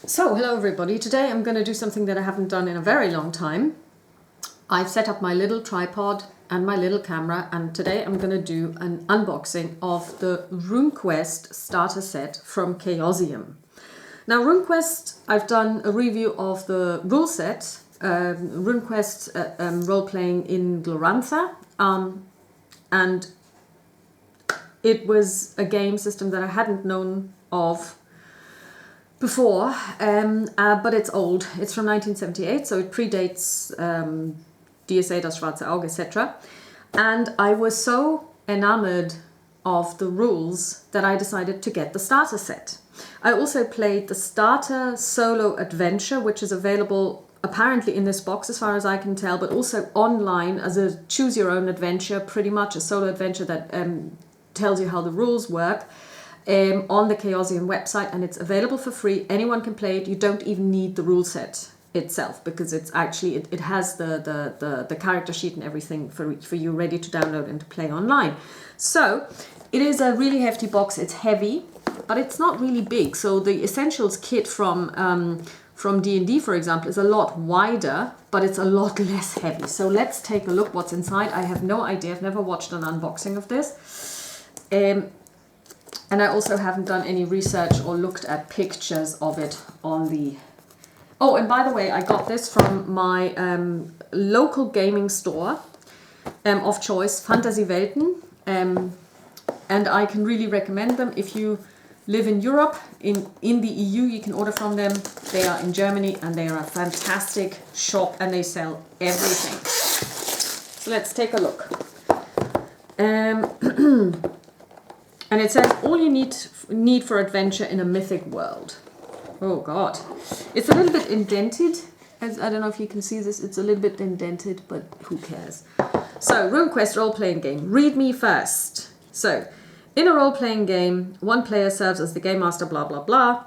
So, hello everybody. Today I'm going to do something that I haven't done in a very long time. I've set up my little tripod and my little camera, and today I'm going to do an unboxing of the RuneQuest starter set from Chaosium. Now, RuneQuest, I've done a review of the rule set, RuneQuest role-playing in Glorantha, and it was a game system that I hadn't known of before, but it's old. It's from 1978, so it predates DSA, Das Schwarze Auge, etc. And I was so enamored of the rules that I decided to get the starter set. I also played the starter solo adventure, which is available apparently in this box as far as I can tell, but also online as a choose your own adventure, pretty much a solo adventure that tells you how the rules work. On the Chaosium website, and it's available for free. Anyone can play it. You don't even need the rule set itself, because it's actually it has the character sheet and everything for you ready to download and to play online. So it is a really hefty box. It's heavy, but it's not really big. So the Essentials kit from D&D, for example, is a lot wider, but it's a lot less heavy. So let's take a look what's inside. I have no idea. I've never watched an unboxing of this. And I also haven't done any research or looked at pictures of it on the... Oh, and by the way, I got this from my local gaming store of choice, Fantasy Welten. And I can really recommend them. If you live in Europe, in the EU, you can order from them. They are in Germany, and they are a fantastic shop, and they sell everything. So let's take a look. And it says, all you need for adventure in a mythic world. Oh God. It's a little bit indented. I don't know if you can see this. It's a little bit indented, but who cares? So, RuneQuest role-playing game. Read me first. So, in a role-playing game, one player serves as the game master, blah, blah, blah.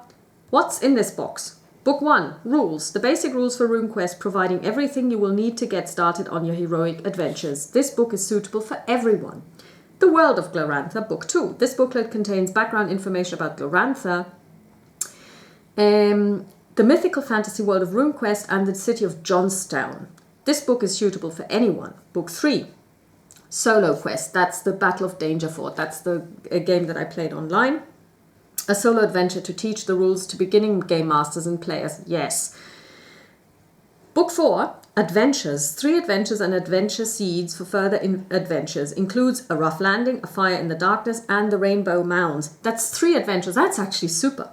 What's in this box? Book 1, Rules. The basic rules for RuneQuest, providing everything you will need to get started on your heroic adventures. This book is suitable for everyone. The World of Glorantha, Book 2. This booklet contains background information about Glorantha, the mythical fantasy world of RuneQuest, and the city of Johnstown. This book is suitable for anyone. Book 3. Solo Quest. That's the Battle of Dangerford. That's a game that I played online. A solo adventure to teach the rules to beginning game masters and players. Yes. Book 4. Adventures. 3 adventures and adventure seeds for further adventures. Includes a rough landing, a fire in the darkness, and the rainbow mounds. That's 3 adventures. That's actually super.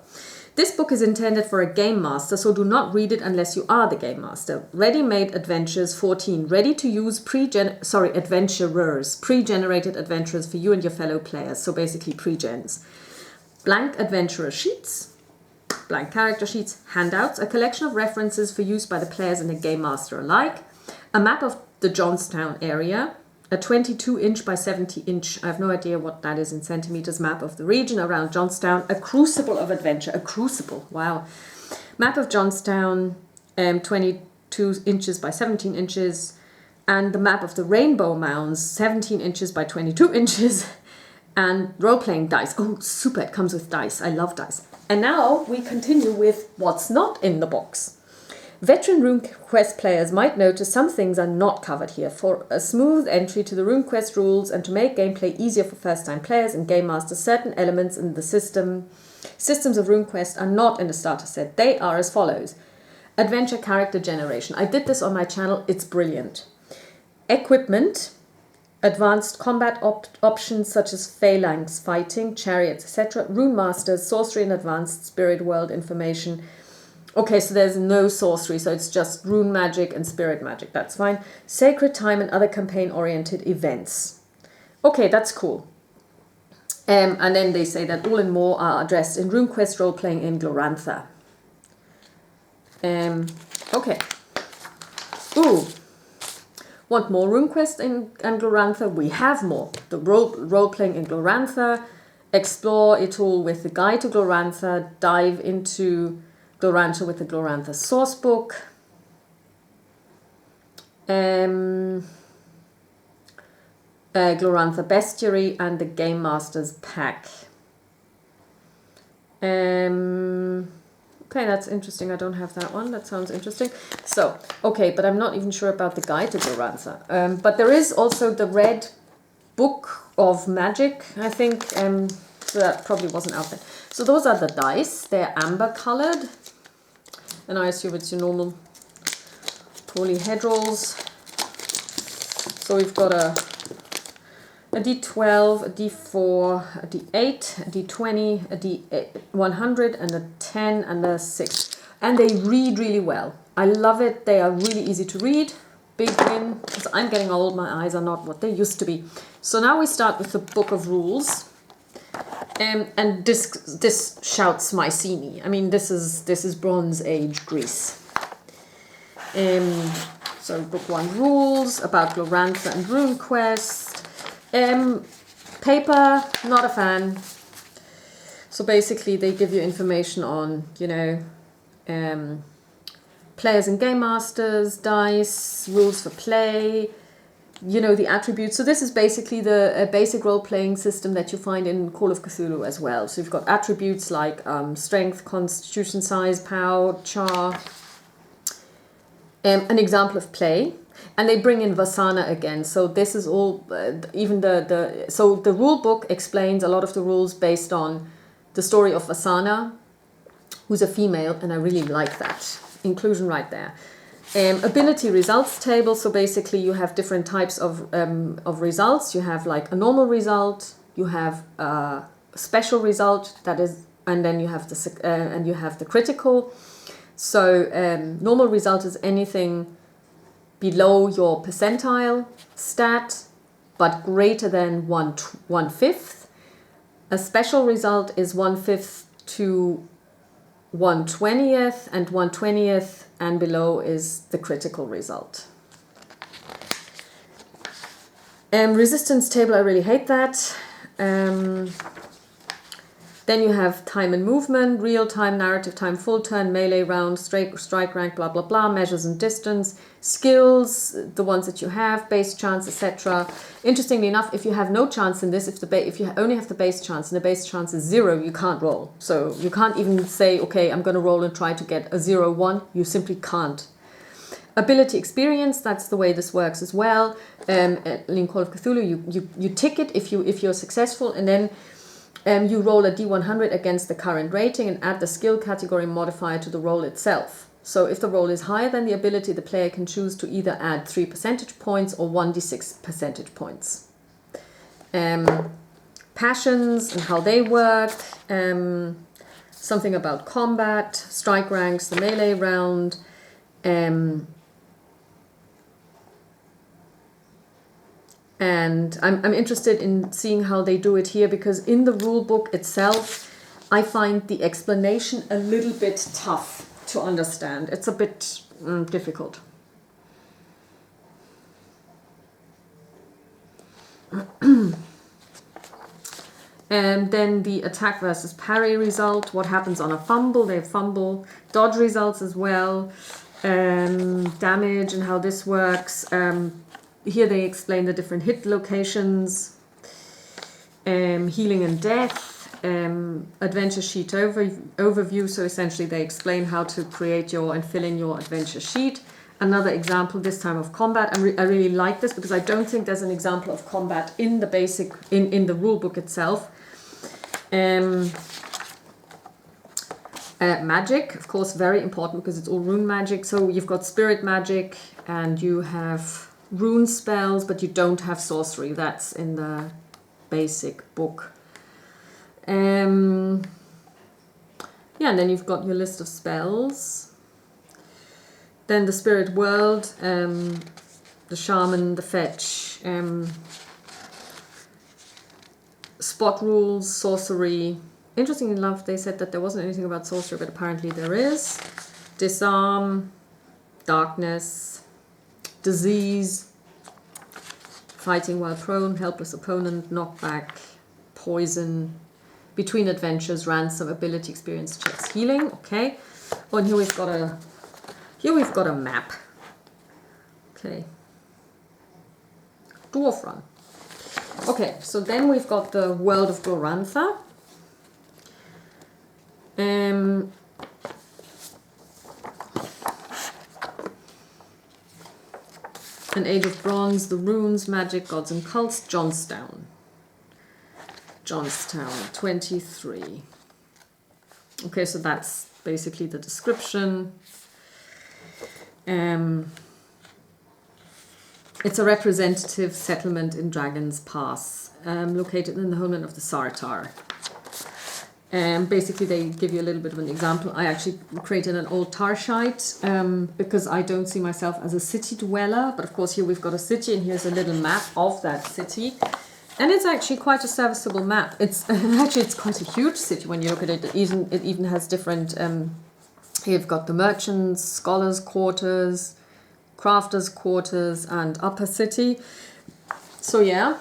This book is intended for a game master, so do not read it unless you are the game master. Ready-made adventures 14. Ready to use adventurers. Pre-generated adventures for you and your fellow players. So basically pre-gens. Blank adventurer sheets. Blank character sheets, handouts, a collection of references for use by the players and the game master alike, a map of the Johnstown area, a 22-inch by 70-inch, I have no idea what that is in centimeters, map of the region around Johnstown, a crucible of adventure, a crucible, wow. Map of Johnstown, 22 inches by 17 inches, and the map of the Rainbow Mounds, 17 inches by 22 inches, and role-playing dice. Oh, super, it comes with dice. I love dice. And now we continue with what's not in the box. Veteran RuneQuest players might notice some things are not covered here. For a smooth entry to the RuneQuest rules and to make gameplay easier for first-time players and game masters, certain elements in the systems of RuneQuest are not in the starter set. They are as follows. Adventure character generation. I did this on my channel. It's brilliant. Equipment. Advanced combat options such as phalanx fighting, chariots, etc. Rune masters, sorcery and advanced spirit world information. Okay, so there's no sorcery, so it's just rune magic and spirit magic. That's fine. Sacred time and other campaign-oriented events. Okay, that's cool. And then they say that all and more are addressed in RuneQuest role-playing in Glorantha. Okay. Ooh. Want more RuneQuest and Glorantha? We have more. The role-playing in Glorantha, explore it all with the guide to Glorantha, dive into Glorantha with the Glorantha sourcebook. Glorantha Bestiary and the Game Master's Pack. Okay, that's interesting. I don't have that one. That sounds interesting. So, okay, but I'm not even sure about the guide to Glorantha. But there is also the red book of magic, I think. So that probably wasn't out there. So those are the dice. They're amber colored. And I assume it's your normal polyhedrals. So we've got a D12, a D4, a D8, a D20, a D100, and a 10, and a 6. And they read really well. I love it. They are really easy to read. Big win, because I'm getting old. My eyes are not what they used to be. So now we start with the Book of Rules. And this shouts Mycenae. I mean, this is Bronze Age Greece. So Book 1 Rules, about Glorantha and RuneQuest. Paper, not a fan. So basically they give you information on, players and game masters, dice, rules for play, the attributes. So this is basically the basic role-playing system that you find in Call of Cthulhu as well. So you've got attributes like strength, constitution, size, power, char, an example of play. And they bring in Vasana again. So this is all, even so the rule book explains a lot of the rules based on the story of Vasana, who's a female, and I really like that. Inclusion right there. Ability results table. So basically you have different types of results. You have like a normal result, you have a special result, that is, and then you have the critical. So normal result is anything below your percentile stat, but greater than 1/5. A special result is 1/5 to 1/20th, and 1/20th and below is the critical result. Resistance table, I really hate that. Then you have time and movement, real time, narrative time, full turn, melee round, strike rank, blah, blah, blah, measures and distance, skills, the ones that you have, base chance, etc. Interestingly enough, if you have no chance in this, if you only have the base chance and the base chance is 0, you can't roll. So you can't even say, okay, I'm going to roll and try to get a 0/1. You simply can't. Ability experience, that's the way this works as well. In Call of Cthulhu, you tick it if you're successful, and then you roll a D100 against the current rating and add the skill category modifier to the roll itself. So if the roll is higher than the ability, the player can choose to either add 3 percentage points or 1d6 percentage points. Passions and how they work. Something about combat, strike ranks, the melee round. And I'm interested in seeing how they do it here, because in the rule book itself, I find the explanation a little bit tough to understand. It's a bit difficult. And then the attack versus parry result, what happens on a fumble, they fumble, dodge results as well, damage and how this works. Here they explain the different hit locations, healing and death, adventure sheet overview. So essentially they explain how to create and fill in your adventure sheet. Another example, this time of combat. I really like this because I don't think there's an example of combat in the basic, in the rule book itself. Magic, of course, very important because it's all rune magic. So you've got spirit magic and you have rune spells, but you don't have sorcery. That's in the basic book. Yeah, and then you've got your list of spells. Then the spirit world, the shaman, the fetch, spot rules, sorcery. Interestingly enough, they said that there wasn't anything about sorcery, but apparently there is. Disarm, darkness, disease, fighting while prone, helpless opponent, knockback, poison, between adventures, ransom, ability, experience, checks, healing. Okay. Oh, and here we've got a map. Okay. Dwarf Run. Okay, so then we've got the world of Glorantha. An Age of Bronze, the Runes, Magic, Gods and Cults, Johnstown. Johnstown, 23. Okay, so that's basically the description. It's a representative settlement in Dragon's Pass, located in the homeland of the Sartar. Basically, they give you a little bit of an example. I actually created an old Tarshite because I don't see myself as a city dweller. But of course, here we've got a city, and here's a little map of that city. And it's actually quite a serviceable map. It's actually it's quite a huge city when you look at it. It even has different. You've got the merchants, scholars' quarters, crafters' quarters, and upper city. So yeah.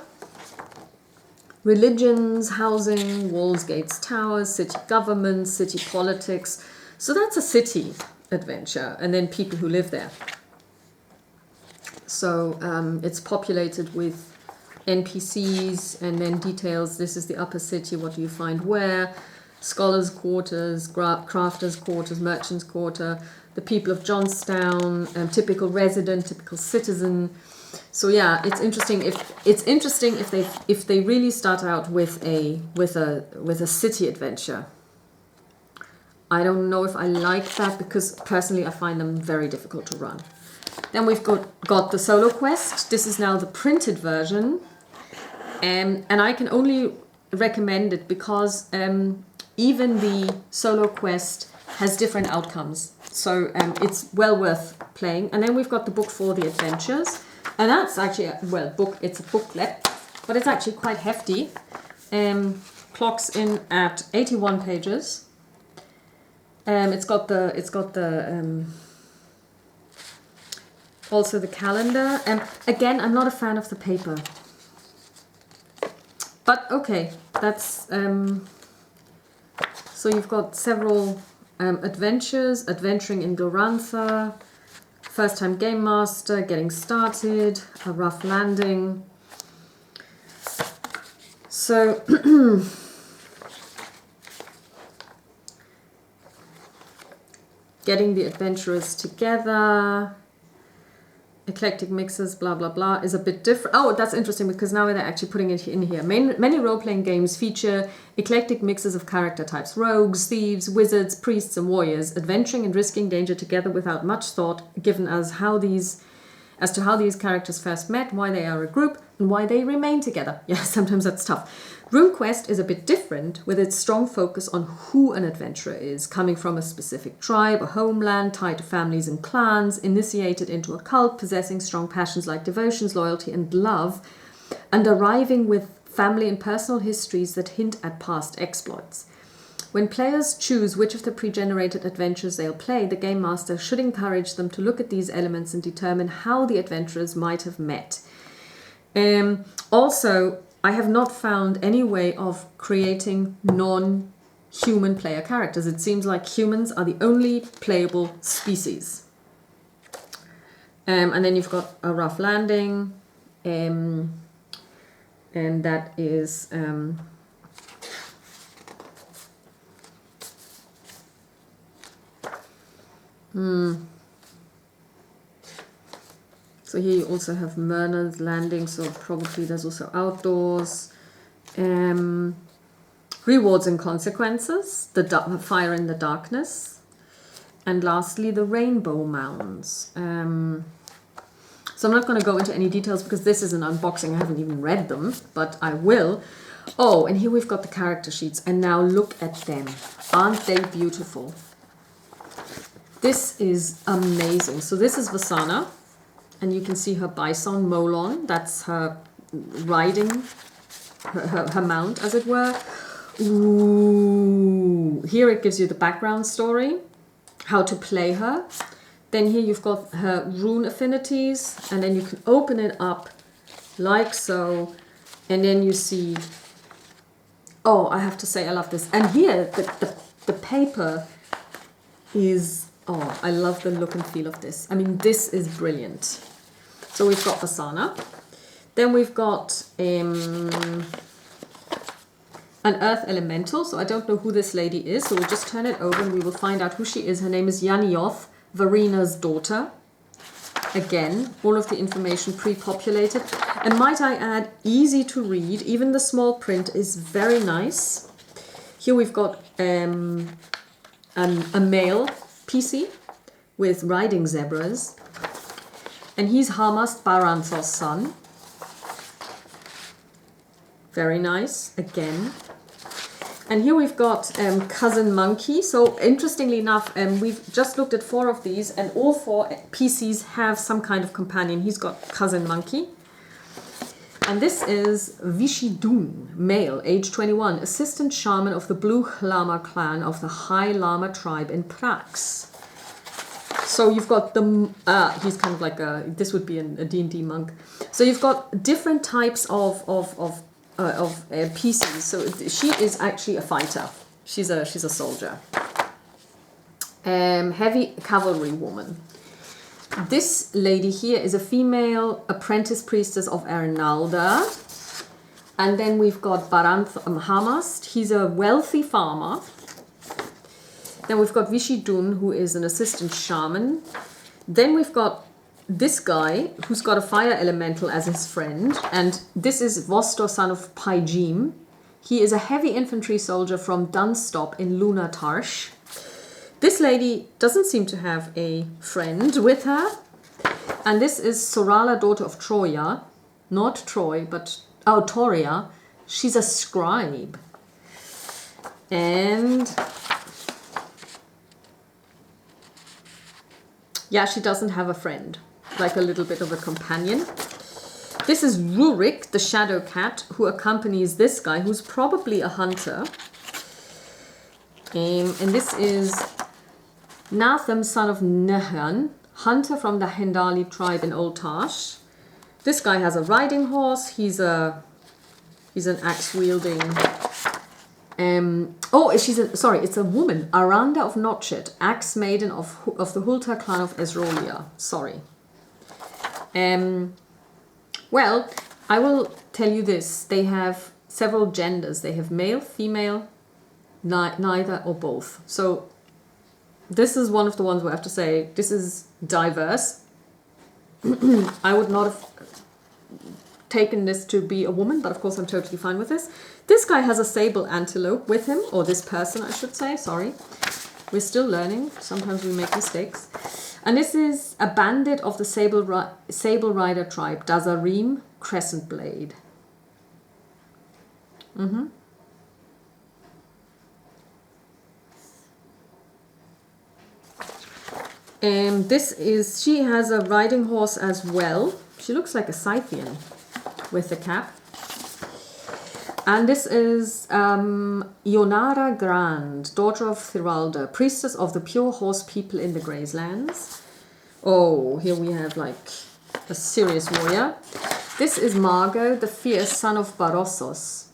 Religions, housing, walls, gates, towers, city government, city politics. So that's a city adventure, and then people who live there. So it's populated with NPCs, and then details. This is the upper city. What do you find where? Scholars' quarters, crafters' quarters, merchants' quarter, the people of Johnstown, typical resident, typical citizen. So yeah, it's interesting if they really start out with a city adventure. I don't know if I like that because personally I find them very difficult to run. Then we've got the solo quest. This is now the printed version, and I can only recommend it because even the solo quest has different outcomes. So it's well worth playing. And then we've got the book for the adventures. And that's actually, it's a booklet, but it's actually quite hefty. Clocks in at 81 pages. It's got the also the calendar. Again, I'm not a fan of the paper. But okay, that's, so you've got several adventures, adventuring in Glorantha, first time game master, getting started, a rough landing. So getting the adventurers together, eclectic mixes, blah blah blah, is a bit different. Oh, that's interesting because now they're actually putting it in here. Many role-playing games feature eclectic mixes of character types: rogues, thieves, wizards, priests and warriors, adventuring and risking danger together without much thought given as to how these characters first met, why they are a group, and why they remain together. Yeah, sometimes that's tough. RuneQuest is a bit different, with its strong focus on who an adventurer is, coming from a specific tribe or homeland, tied to families and clans, initiated into a cult, possessing strong passions like devotions, loyalty and love, and arriving with family and personal histories that hint at past exploits. When players choose which of the pre-generated adventures they'll play, the Game Master should encourage them to look at these elements and determine how the adventurers might have met. Also, I have not found any way of creating non-human player characters. It seems like humans are the only playable species. And then you've got a rough landing, and that is... So here you also have Myrna's Landing, so probably there's also outdoors. Rewards and consequences, the fire in the darkness. And lastly, the Rainbow Mounds. So I'm not going to go into any details because this is an unboxing. I haven't even read them, but I will. Oh, and here we've got the character sheets. And now look at them. Aren't they beautiful? This is amazing. So this is Vasana. And you can see her bison, Molon. That's her riding, her mount, as it were. Ooh. Here it gives you the background story, how to play her. Then here you've got her rune affinities. And then you can open it up like so. And then you see... Oh, I have to say I love this. And here, the paper is... Oh, I love the look and feel of this. I mean, this is brilliant. So we've got Vasana. Then we've got an earth elemental. So I don't know who this lady is. So we'll just turn it over and we will find out who she is. Her name is Yanioth, Varina's daughter. Again, all of the information pre-populated. And might I add, easy to read. Even the small print is very nice. Here we've got a male PC with riding zebras. And he's Hamast Baranthos' son. Very nice, again. And here we've got Cousin Monkey. So interestingly enough, we've just looked at 4 of these, and all 4 PCs have some kind of companion. He's got Cousin Monkey. And this is Vishidun, male, age 21, assistant shaman of the Blue Lama clan of the High Lama tribe in Prax. So you've got the, he's kind of like this would be a D&D monk. So you've got different types of PCs. So she is actually a fighter. She's a soldier. Heavy cavalry woman. This lady here is a female apprentice priestess of Ernalda. And then we've got Baranth Hamast. He's a wealthy farmer. Then we've got Vishidun, who is an assistant shaman. Then we've got this guy, who's got a fire elemental as his friend. And this is Vostor, son of Paijim. He is a heavy infantry soldier from Dunstop in Lunatarsh. This lady doesn't seem to have a friend with her. And this is Sorala, daughter of Troya. Not Troy, but Toria. She's a scribe. And yeah, she doesn't have a friend. Like a little bit of a companion. This is Rurik, the shadow cat, who accompanies this guy, who's probably a hunter. And this is Natham, son of Nehan, hunter from the Hendali tribe in Old Tarsh. This guy has a riding horse. He's an axe-wielding. It's a woman, Aranda of Notchet, axe maiden of the Hulta clan of Ezrolia. Sorry. Well, I will tell you this. They have several genders. They have male, female, neither or both. So this is one of the ones where I have to say this is diverse. I would not have taken this to be a woman, but of course I'm totally fine with this. This guy has a sable antelope with him, or this person I should say, sorry. We're still learning, sometimes we make mistakes. And this is a bandit of the Sable Rider tribe, Dazarim Crescent Blade. She has a riding horse as well. She looks like a Scythian with the cap. And this is Ionara Grand, daughter of Thiralda, priestess of the pure horse people in the Grayslands. Oh, here we have like a serious warrior. This is Margot, the fierce son of Barossos,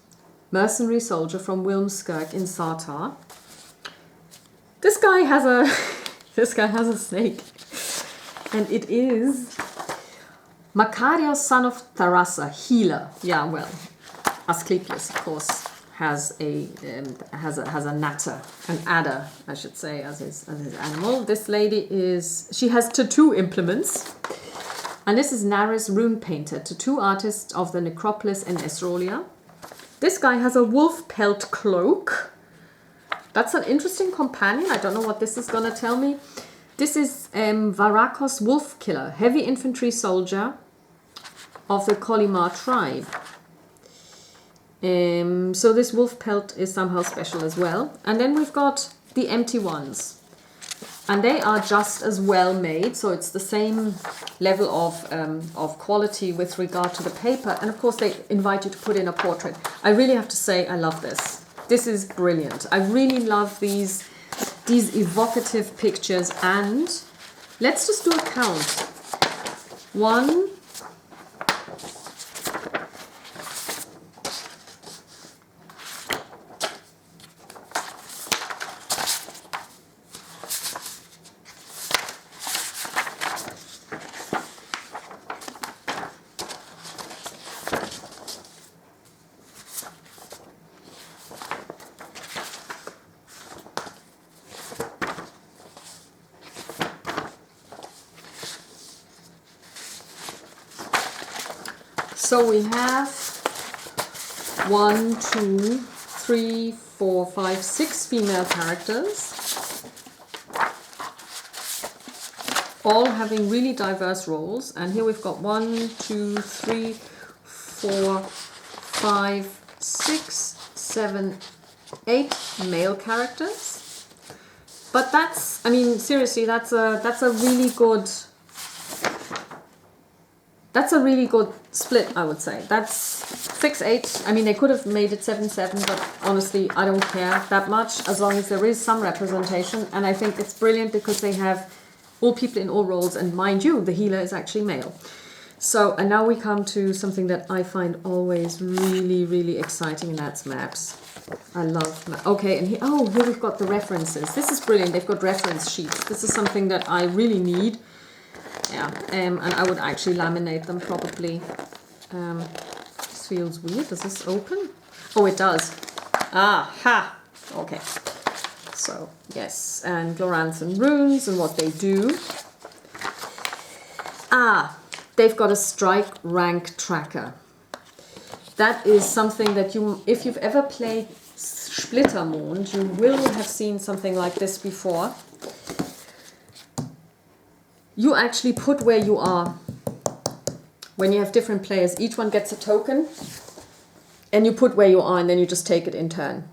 mercenary soldier from Wilmskirk in Sartar. This guy has a snake, and it is Makarios, son of Tharassa, healer. Yeah, well, Asclepius, of course, has a natter, an adder, I should say, as his animal. This lady she has tattoo implements, and this is Naris, rune painter, tattoo artist of the necropolis in Esrolia. This guy has a wolf pelt cloak. That's an interesting companion. I don't know what this is going to tell me. This is Varakos wolf killer, heavy infantry soldier of the Kolimar tribe. So this wolf pelt is somehow special as well. And then we've got the empty ones. And they are just as well made. So it's the same level of quality with regard to the paper. And of course they invite you to put in a portrait. I really have to say I love this. This is brilliant. I really love these evocative pictures. And let's just do a count. 1, 2, So we have 1, 2, 3, 4, 5, 6 female characters, all having really diverse roles. And here we've got 1, 2, 3, 4, 5, 6, 7, 8 male characters. But that's, I mean, seriously, that's a really good split, I would say. That's 6-8. I mean, they could have made it 7-7, but honestly, I don't care that much as long as there is some representation. And I think it's brilliant because they have all people in all roles, and mind you, the healer is actually male. So, and now we come to something that I find always really, really exciting, and that's maps. I love maps. Okay, and here we've got the references. This is brilliant. They've got reference sheets. This is something that I really need. Yeah, and I would actually laminate them probably. This feels weird. Does this open? Oh, it does. Aha! Okay. So, yes, and Gloranthan runes and what they do. They've got a strike rank tracker. That is something that if you've ever played Splittermond, you will have seen something like this before. You actually put where you are. When you have different players, each one gets a token, and you put where you are, and then you just take it in turn.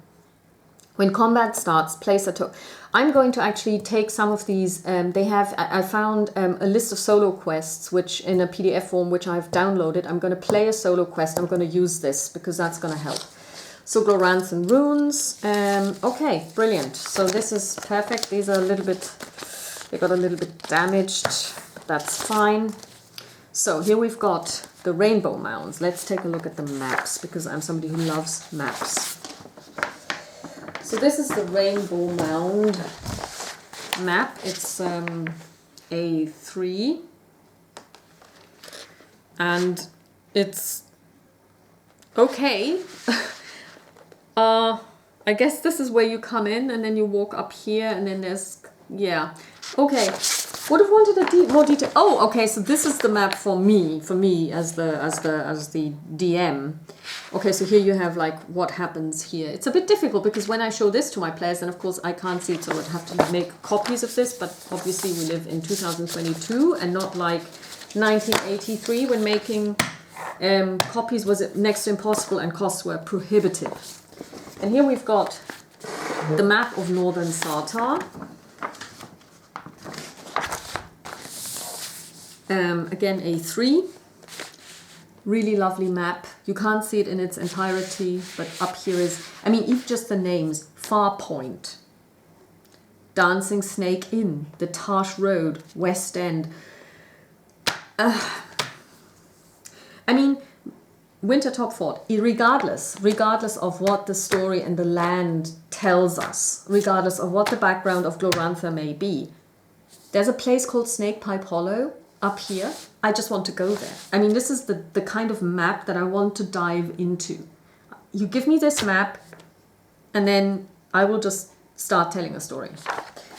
When combat starts, place a token. I'm going to actually take some of these. I found a list of solo quests, which in a PDF form, which I've downloaded. I'm going to play a solo quest. I'm going to use this because that's going to help. So Gloranthan runes. Okay, brilliant. So this is perfect. These are a little bit, they got a little bit damaged. That's fine. So here we've got the rainbow mounds. Let's take a look at the maps because I'm somebody who loves maps. So this is the Rainbow Mound map. It's A3. And it's okay. I guess this is where you come in and then you walk up here and then there's, yeah. Okay, would have wanted a more detail. Oh, okay, so this is the map for me as the DM. Okay, so here you have like what happens here. It's a bit difficult because when I show this to my players, then of course I can't see it, so I would have to make copies of this, but obviously we live in 2022 and not like 1983 when making copies was next to impossible and costs were prohibitive. And here we've got the map of Northern Sartar. Again, A3. Really lovely map. You can't see it in its entirety, but up here is, I mean, even just the names. Farpoint, Dancing Snake Inn, the Tarsh Road, West End. I mean, Wintertop Fort, regardless of what the story and the land tells us, regardless of what the background of Glorantha may be, there's a place called Snakepipe Hollow up here. I just want to go there. I mean, this is the kind of map that I want to dive into. You give me this map, and then I will just start telling a story.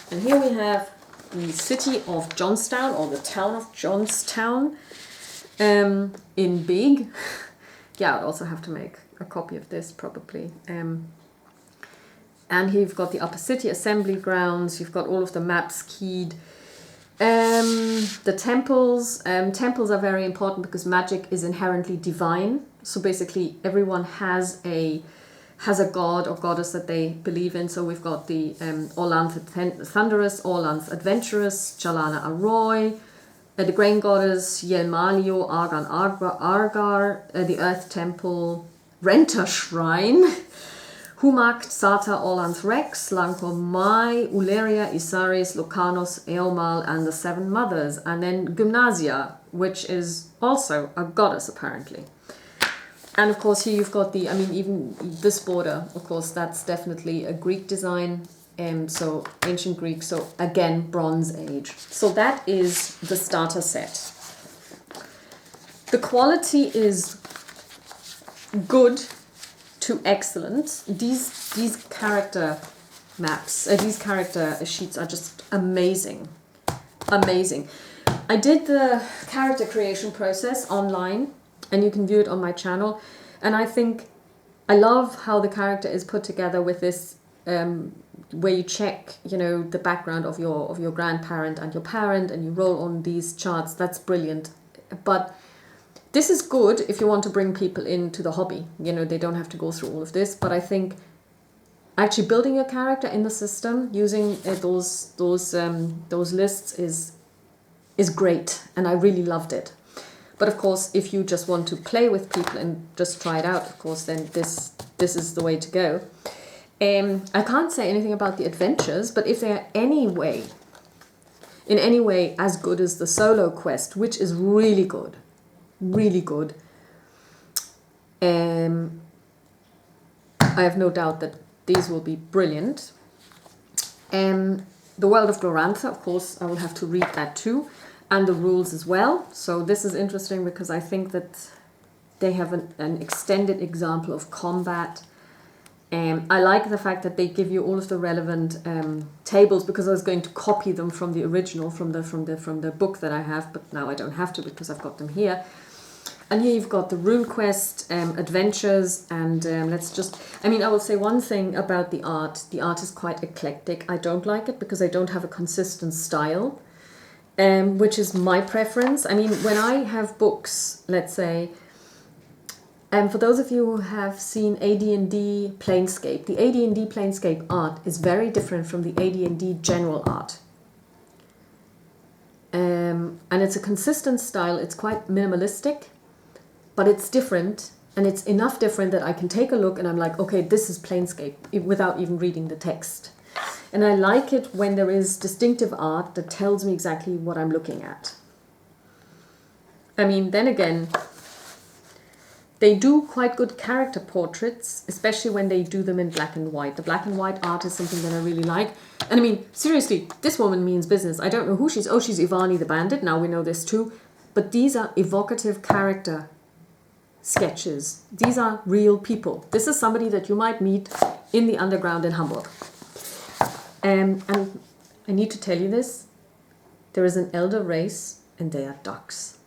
And here we have the city of Johnstown, or the town of Johnstown, in big. Yeah, I'd also have to make a copy of this probably. And here you've got the upper city assembly grounds. You've got all of the maps keyed. The temples. Temples are very important because magic is inherently divine. So basically everyone has a god or goddess that they believe in. So we've got the Orlanth Thunderous, Orlanth Adventurous, Jalana Arroy, the Grain Goddess, Yelmalio, Argan Argar, the Earth Temple, Renta Shrine, Humak, Sata, Orlanth Rex, Lancor Mai, Uleria, Isaris, Locanos, Eomal, and the Seven Mothers. And then Gymnasia, which is also a goddess apparently. And of course here you've got even this border, of course, that's definitely a Greek design. So ancient Greek, so again, Bronze Age. So that is the starter set. The quality is good to excellent. These character maps, these character sheets are just amazing. Amazing. I did the character creation process online. and you can view it on my channel. And I think I love how the character is put together with this where you check, you know, the background of your grandparent and your parent, and you roll on these charts. That's brilliant. But this is good if you want to bring people into the hobby. You know, they don't have to go through all of this. But I think actually building your character in the system using those lists is great, and I really loved it. But of course, if you just want to play with people and just try it out, of course, then this is the way to go. I can't say anything about the adventures, but if they are in any way as good as the solo quest, which is really good, I have no doubt that these will be brilliant. The World of Glorantha, of course, I will have to read that too, and the rules as well. So this is interesting because I think that they have an extended example of combat. I like the fact that they give you all of the relevant tables, because I was going to copy them from the original, from the book that I have, but now I don't have to because I've got them here. And here you've got the RuneQuest adventures, and I will say one thing about the art. The art is quite eclectic. I don't like it because I don't have a consistent style, which is my preference. I mean, when I have books, let's say, for those of you who have seen AD&D Planescape, the AD&D Planescape art is very different from the AD&D general art. And it's a consistent style. It's quite minimalistic, but it's different, and it's enough different that I can take a look and I'm like, okay, this is Planescape, without even reading the text. And I like it when there is distinctive art that tells me exactly what I'm looking at. I mean, then again, they do quite good character portraits, especially when they do them in black and white. The black and white art is something that I really like. And I mean, seriously, this woman means business. I don't know who she's. Oh, she's Ivani the Bandit. Now we know this too. But these are evocative character sketches. These are real people. This is somebody that you might meet in the underground in Hamburg. And I need to tell you this. There is an elder race, and they are ducks.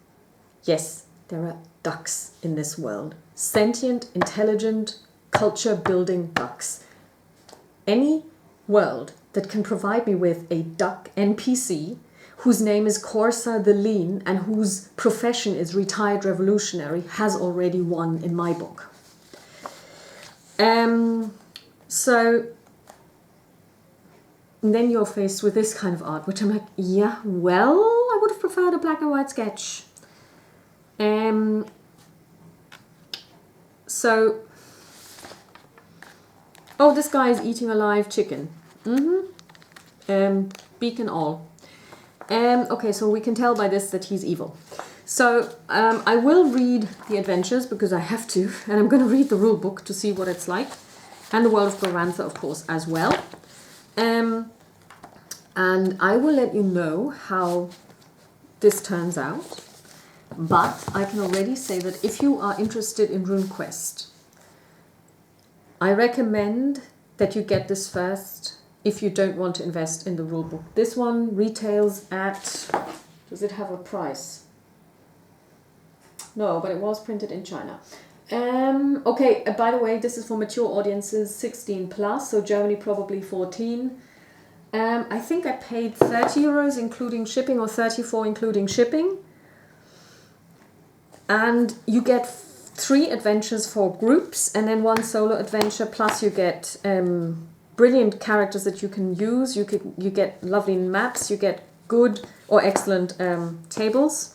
Yes, there are ducks in this world. Sentient, intelligent, culture-building ducks. Any world that can provide me with a duck NPC whose name is Corsa the Lean and whose profession is retired revolutionary has already won in my book. So then you're faced with this kind of art, which I'm like, yeah, well, I would have preferred a black and white sketch. This guy is eating a live chicken. Beak and all. Okay, so we can tell by this that he's evil. So I will read the adventures because I have to, and I'm going to read the rule book to see what it's like, and the World of Glorantha, of course, as well. And I will let you know how this turns out. But I can already say that if you are interested in RuneQuest, I recommend that you get this first if you don't want to invest in the rulebook. This one retails at, does it have a price? No, but it was printed in China. Okay, by the way, this is for mature audiences, 16 plus, so Germany probably 14. I think I paid 30 euros including shipping, or 34 including shipping. And you get 3 adventures for groups and then 1 solo adventure, plus you get brilliant characters that you can use. You get lovely maps, you get good or excellent tables.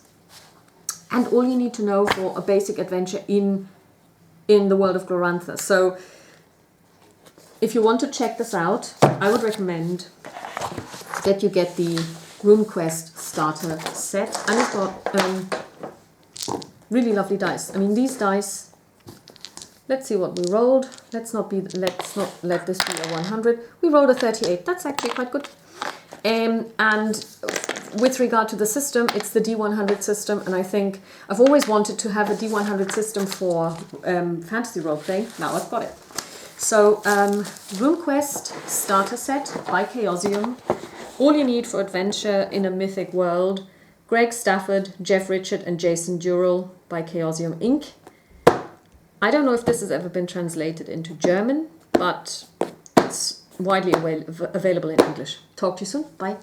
And all you need to know for a basic adventure in the World of Glorantha. So if you want to check this out, I would recommend that you get the RuneQuest starter set. And it's got really lovely dice. I mean, these dice, let's see what we rolled. Let's not let this be a 100. We rolled a 38. That's actually quite good. And with regard to the system, it's the D100 system, and I think I've always wanted to have a D100 system for fantasy role-playing. Now I've got it. So, RuneQuest starter set by Chaosium. All you need for adventure in a mythic world. Greg Stafford, Jeff Richard and Jason Durrell. by Chaosium Inc. I don't know if this has ever been translated into German, but it's widely available in English. Talk to you soon. Bye.